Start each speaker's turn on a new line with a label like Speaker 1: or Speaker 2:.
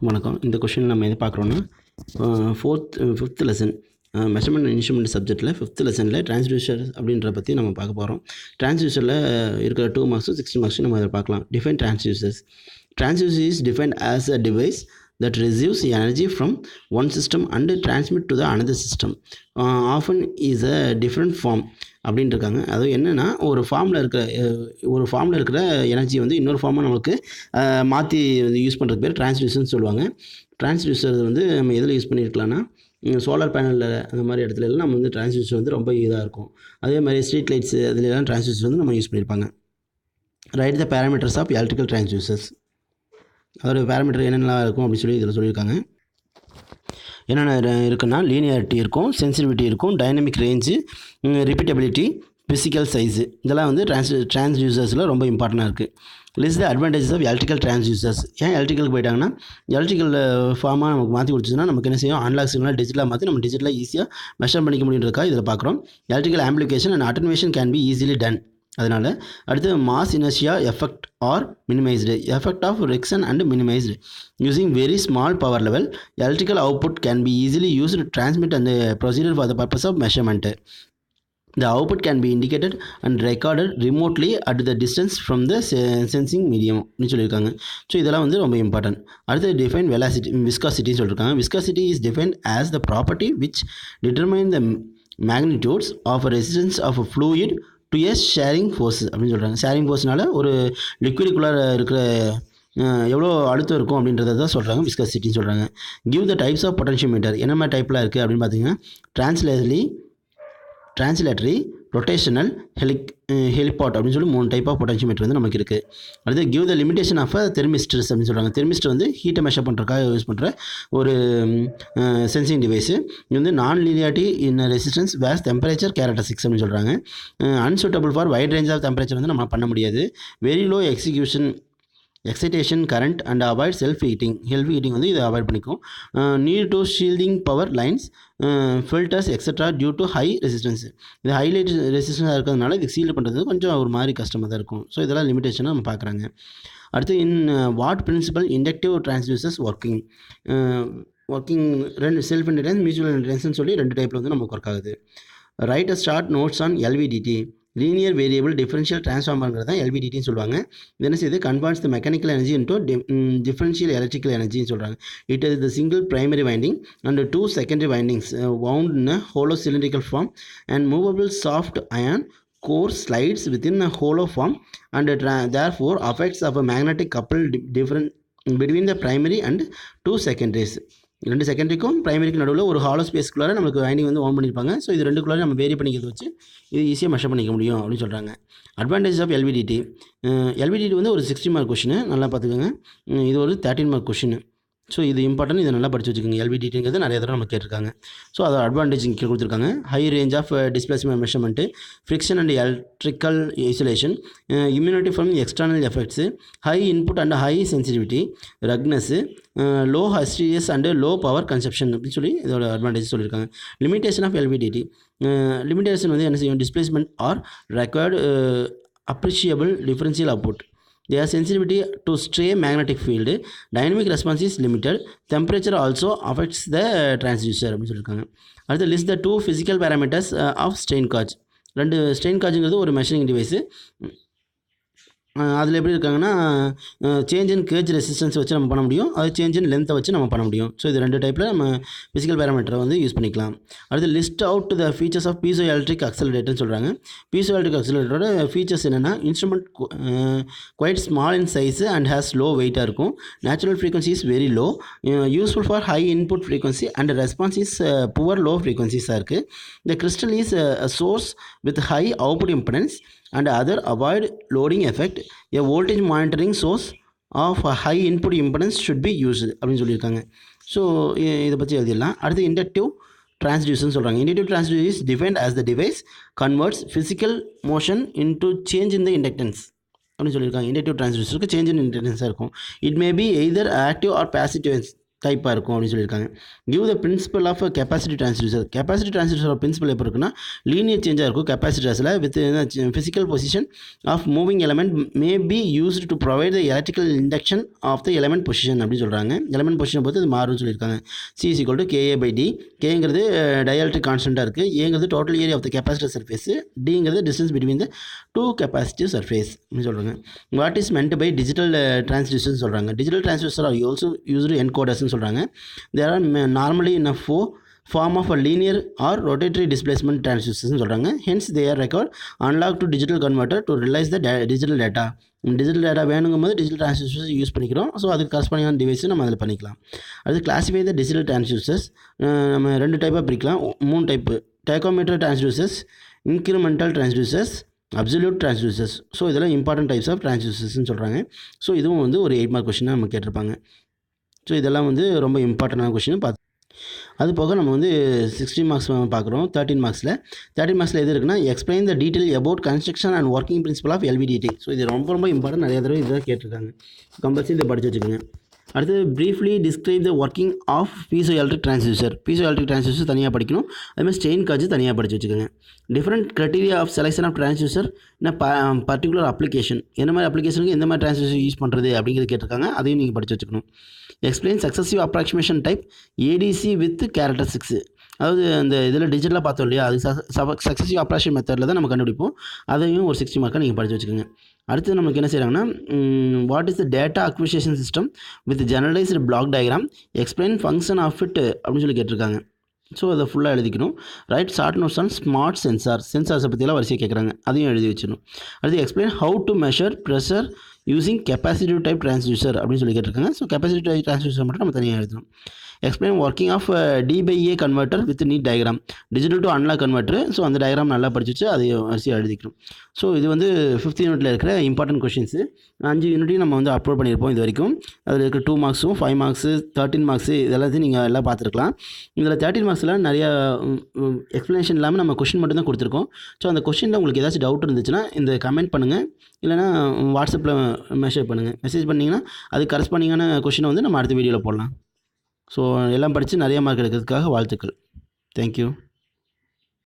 Speaker 1: வணக்கம். இந்த கொஷின் நம்ம எது பார்க்குறோன்னா, fifth lesson measurement and instrument சப்ஜெக்ட்டில் 5th லெசனில் டிரான்ஸ்டியூசர் அப்படின்றத பற்றி நம்ம பார்க்க போகிறோம். டிரான்ஸ்டியூசரில் இருக்கிற 2 மார்க்ஸும் 60 மார்க்ஸும் நம்ம அதை பார்க்கலாம். Define டிரான்ஸ்டியூசர்ஸ். Transducer is defined as a device that receives energy from one system and transmit to the another system. Often is a different form அப்படின்னு இருக்காங்க. அது என்னென்னா ஒரு ஃபார்மில் இருக்கிற எனர்ஜி வந்து இன்னொரு ஃபார்மாக நம்மளுக்கு மாற்றி வந்து யூஸ் பண்ணுறது பேர் டிரான்ஸ்டியூசர்னு சொல்லுவாங்க. டிரான்ஸ்டியூசர் வந்து நம்ம எதில் யூஸ் பண்ணியிருக்கலாம்னா சோலார் பேனலில் அந்த மாதிரி இடத்துல எல்லாம் நம்ம வந்து டிரான்ஸ்டியூசர் வந்து ரொம்ப இதாக இருக்கும். அதே மாதிரி ஸ்ட்ரீட் லைட்ஸு அதுலலாம் டிரான்ஸ்டியூசர் வந்து நம்ம யூஸ் பண்ணியிருப்பாங்க. Write the parameters of electrical transducers. அதோட பேராமீட்டர் என்னென்னலாம் இருக்கும் அப்படின்னு சொல்லி இதில் சொல்லியிருக்காங்க. என்னென்ன இருக்குன்னா லீனியாரிட்டி இருக்கும், சென்சிட்டிவிட்டி இருக்கும், dynamic range, repeatability, physical size, இதெல்லாம் வந்து டிரான்ஸ்டியூசர்ஸில் ரொம்ப இம்பார்ட்டண்டாக இருக்குது. List the advantages of electrical transducers. ஏன் எலக்ட்ரிக்கலுக்கு போயிட்டாங்கன்னா எலக்ட்ரிக்கல் ஃபார்மாக நமக்கு மாற்றி கொடுத்துச்சுன்னா நமக்கு என்ன செய்யும், அனலாக் சிக்னல் டிஜிட்டலாக மாற்றி நம்ம டிஜிட்டலாக ஈஸியாக மெஷர் பண்ணிக்க முடியுன்றக்கா இதில் பார்க்குறோம். Electrical amplification and attenuation can be easily done. அதனால் அடுத்து mass inertia effect are minimized. Effect of reduction and minimized using very small power level. Electrical output can be easily used transmit and procedure for the purpose of measurement. The output can be indicated and recorded remotely at the distance from the sensing medium னு சொல்லியிருக்காங்க. So இதெல்லாம் வந்து ரொம்ப important. அடுத்து define விஸ்காசிட்டின்னு சொல்லியிருக்காங்க. Viscosity is defined as the property which determine the magnitudes of resistance of a fluid to a shearing force அப்படின்னு சொல்கிறாங்க. ஷேரிங் ஃபோர்ஸ்னால ஒரு லிக்விடுக்குள்ளார இருக்கிற எவ்வளோ அழுத்தம் இருக்கும் அப்படின்றத தான் சொல்கிறாங்க விஸ்காசிட்டின்னு சொல்கிறாங்க. Give the types of potentiometer. என்ன மாதிரி டைப்லாம் இருக்குது அப்படின்னு பார்த்தீங்கன்னா டிரான்ஸ்லேட்டரி, ரொட்டேஷனல், ஹெலிபாட் அப்படின்னு சொல்லி 3 டைப் ஆஃப் பொட்டன்ஷியோமீட்டர் வந்து நமக்கு இருக்குது. அடுத்து கிவ் த லிமிடேஷன் ஆஃப் தெர்மிஸ்டர்ஸ் அப்படின்னு சொல்கிறாங்க. தெர்மிஸ்டர் வந்து ஹீட்டை மெஷர் பண்ணுறதுக்காக யூஸ் பண்ணுற ஒரு சென்சிங் டிவைஸு. இது வந்து non linearity in resistance vs temperature characteristics அப்படின்னு சொல்கிறாங்க. Unsuitable for wide range of temperature வந்து நம்ம பண்ண முடியாது. Very low excitation current and avoid self heating வந்து இதை அவாய்ட் பண்ணிக்கும். Need to shielding power lines, filters extra due to high resistance. இது ஹைலைட் ரெசிஸ்டன்ஸாக இருக்கிறதுனால இது சீல் பண்ணுறது கொஞ்சம் ஒரு மாதிரி கஷ்டமாக தான் இருக்கும். ஸோ இதெல்லாம் லிமிடேஷனாக நம்ம பார்க்குறாங்க. அடுத்து what principle inductive transducers working self inductance, mutual இண்டக்டன்ஸ்னு சொல்லி 2 டைப்பில் வந்து நமக்கு ஒர்க் ஆகுது. Write a short notes on LVDT. Linear variable differential டிரான்ஸ்ஃபார்மருங்கிறது தான் எல்விடிடின்னு சொல்லுவாங்க. இது என்ன செய்யுது, converts the mechanical energy into differential electrical எனர்ஜின்னு சொல்கிறாங்க. It is the single primary winding and 2 secondary windings wound in a hollow cylindrical form and movable soft iron core slides within a hollow form and therefore affects of a magnetic couple different between the primary and 2 secondaries. 2 செகண்டரிக்கும் பிரைமரிக்கும் நடுவில் ஒரு hollow ஸ்பேஸ்க்குள்ளார நம்மளுக்கு winding வந்து own பண்ணியிருப்பாங்க. So இது 2க்குள்ளார நம்ம vary பண்ணிக்கிறத வச்சு இது ஈஸியாக மெஷர் பண்ணிக்க முடியும் அப்படின்னு சொல்கிறாங்க. அட்வான்டேஜ் ஆஃப் எல்விடிடி வந்து ஒரு 60 மார்க் கொஷின், நல்லா பார்த்துக்கோங்க. இது ஒரு 13 மார்க் கொஷின். ஸோ இது இம்பார்ட்டன்ட், இதை நல்லா படித்து வச்சுக்கோங்க. எல்விடிங்கிறது நிறைய தடவை நம்ம கேட்டிருக்காங்க. ஸோ அதோட அட்வான்டேஜ் இங்கே கொடுத்துருக்காங்க. High range of displacement measurement, friction and electrical isolation, immunity from external effects, high input and high sensitivity, ruggedness, low hysteresis and low power consumption அப்படின்னு சொல்லி இதோட அட்வான்டேஜ் சொல்லியிருக்காங்க. Limitation of LVDT. லிமிடேஷன் வந்து என்ன செய்யும், displacement R required appreciable differential output. Their sensitivity to stray magnetic field, dynamic response is limited, temperature also affects the transducer அப்படின்னு சொல்லியிருக்காங்க. அடுத்து list the 2 physical parameters of strain gauge. 2 strain காஜுங்கிறது ஒரு measuring device. அதில் எப்படி இருக்காங்கன்னா change in gauge resistance வச்சு நம்ம பண்ண முடியும், அது சேஞ்ச் இன் லென்த்தை வச்சு நம்ம பண்ண முடியும். ஸோ இது 2 டைப்பில் நம்ம ஃபிசிக்கல் பேராமீட்டரை வந்து யூஸ் பண்ணிக்கலாம். அடுத்து list out the features of piezo electric அக்சலரேட்டர்னு சொல்கிறாங்க. பீசோ எலக்ட்ரிக் அக்சலரேட்டரோட ஃபீச்சர்ஸ் என்னென்னா instrument quite small in size and has low வெயிட்டாக இருக்கும். Natural frequency is very low, useful for high input frequency and response is poor low ஃப்ரீக்வன்சிஸாக இருக்குது. The crystal is a source with high output impedance and other avoid loading effect. A voltage monitoring source of a high input impedance should be used அப்படின்னு சொல்லியிருக்காங்க. So இதை பற்றி எழுதிடலாம். அடுத்து inductive டிரான்ஸ்டியூசர்னு சொல்கிறாங்க. Inductive transducer is defined as the device converts physical motion into change in the inductance அப்படின்னு சொல்லியிருக்காங்க. Inductive டிரான்ஸ்டியூசருக்கு change in இண்டக்டன்ஸாக இருக்கும். It may be either active or positive டைப்பாக இருக்கும் அப்படின்னு சொல்லியிருக்காங்க. Give the principle of capacity transducer. Capacity transducer principle எப்போ இருக்குன்னா லீனியர் சேஞ்சாக இருக்கும் கெப்பாசிட்டர்ஸில் with physical position of moving element may be used to provide the electrical induction of the element position அப்படின்னு சொல்கிறாங்க. எலமெண்ட் பொசிஷன் பொறுத்து இது மாறும்னு சொல்லியிருக்காங்க. C is equal to KA/D. கேங்கிறது டயஎலக்ட்ரிக் கான்ஸ்டண்ட்டாக இருக்குது. ஏங்கிறது total area of the capacitor surface. டிங்கிறது distance between the two capacitive surface அப்படின்னு சொல்கிறாங்க. What is meant by digital டிரான்ஸ்டியூசர்னு சொல்கிறாங்க. Digital transducer are also used என்கோடர்ஸ்னு சொல்கிறாங்க. There are normally in a form of a linear or rotatory displacement transducers சொல்கிறாங்க. Hence they are required analog to digital converter to realize the digital data. Digital data வேணுங்கும் போது digital transducers use பண்ணிக்கிறோம். So அதுக்கு கரஸ்பாண்டிங்கான device நம்ம அதில் பண்ணிக்கலாம். அது கிளாஸிஃபை த டிஜிட்டல் டிரான்ஸ்டியூசர்ஸ் நம்ம 2 டைப்பாக பிரிக்கலாம். 3 type: tachometer transducers, incremental transducers, absolute transducers. So இதெல்லாம் இம்பார்ட்டன்ட் டைப்ஸ் ஆஃப் டிரான்ஸ்டியூசர்ஸ்னு சொல்கிறாங்க. ஸோ இதுவும் வந்து ஒரு 8 மார்க் கொஸ்டினாக நம்ம கேட்டிருப்பாங்க. ஸோ இதெல்லாம் வந்து ரொம்ப இம்பார்ட்டண்டான கொஸ்டின் பார்த்து அது போக நம்ம வந்து 16 மார்க்ஸ் பார்க்குறோம். 13 மார்க்ஸில் எது இருக்குன்னா explain the detail about construction and working principal of LVDT. So இது ரொம்ப இம்பார்ட்டன்ட். நிறைய தடவை இதை கேட்டிருக்காங்க. கம்பல்சரி இதை படித்து வச்சுக்கோங்க. அடுத்து briefly describe the working of piezo electric transducer. Piezo electric transducer தனியாக படிக்கணும். அதுமாதிரி ஸ்ட்ரெயின் காஜ் தனியாக படித்து வச்சுக்கோங்க. Different criteria of selection of transducer particular application. என்ன மாதிரி அப்ளிகேஷனுக்கு எந்த மாதிரி டிரான்ஸ்டியூசர் யூஸ் பண்ணுறது அப்படிங்கிறது கேட்டிருக்காங்க. அதையும் நீங்கள் படித்து வச்சுக்கணும். Explain successive approximation type ADC with characteristics. அதாவது அந்த இதில் டிஜிட்டலாக பார்த்தோம் இல்லையா, அது சக்ஸஸிவ் அப்ராக்சிமேஷன் மெத்தடில் தான் நம்ம கண்டுபிடிப்போம். அதையும் ஒரு 60 மார்க்காக நீங்கள் படித்து வச்சுக்கோங்க. அடுத்து நமக்கு என்ன செய்கிறாங்கன்னா what is the data acquisition system with generalized block diagram, explain function of it அப்படின்னு சொல்லி கேட்டிருக்காங்க. ஸோ அதை ஃபுல்லாக எழுதிக்கணும். Write short notes on smart சென்சார்ஸை பற்றியெல்லாம் வரிசையாக கேட்குறாங்க. அதையும் எழுதி வச்சிடணும். அடுத்து explain how to measure pressure using capacitive type transducer அப்படின்னு சொல்லி கேட்டிருக்காங்க. ஸோ கெப்பாசிட்டிவ் டைப் டிரான்ஸ்டியூசர் மட்டும் நம்ம தனியாக எழுதணும். Explain working of D/A converter with neat diagram, digital to analog converter. So அந்த டயக்ராம் நல்லா படிச்சு அதை வரிசையாக எழுதிக்கணும். ஸோ இது வந்து 5th யூனிட்டில் இருக்கிற இம்பார்ட்டன்ட் கொஷின்ஸு. 5 யூனிட்டையும் நம்ம வந்து அப்லோட் பண்ணியிருப்போம் இது வரைக்கும். அதில் இருக்கிற 2 மார்க்ஸும் 5 மார்க்ஸு 13 மார்க்ஸு இதெல்லாத்தையும் நீங்கள் எல்லாம் பார்த்துருக்கலாம். இதில் 13 மார்க்ஸில் நிறையா எக்ஸ்ப்ளனேஷன் இல்லாமல் நம்ம கொஷின் மட்டும் தான் கொடுத்துருக்கோம். ஸோ அந்த கொஷினில் உங்களுக்கு ஏதாச்சும் டவுட் இருந்துச்சுன்னா இந்த கமெண்ட் பண்ணுங்கள், இல்லைனா வாட்ஸ்அப்பில் மெசேஜ் பண்ணிங்கன்னா அது கரஸ்பாண்டிங்கான கொஷினை வந்து நம்ம அடுத்த வீடியோவில் போடலாம். ஸோ எல்லாம் படித்து நிறைய மார்க் எடுக்கிறதுக்காக வாழ்த்துக்கள். தேங்க்யூ.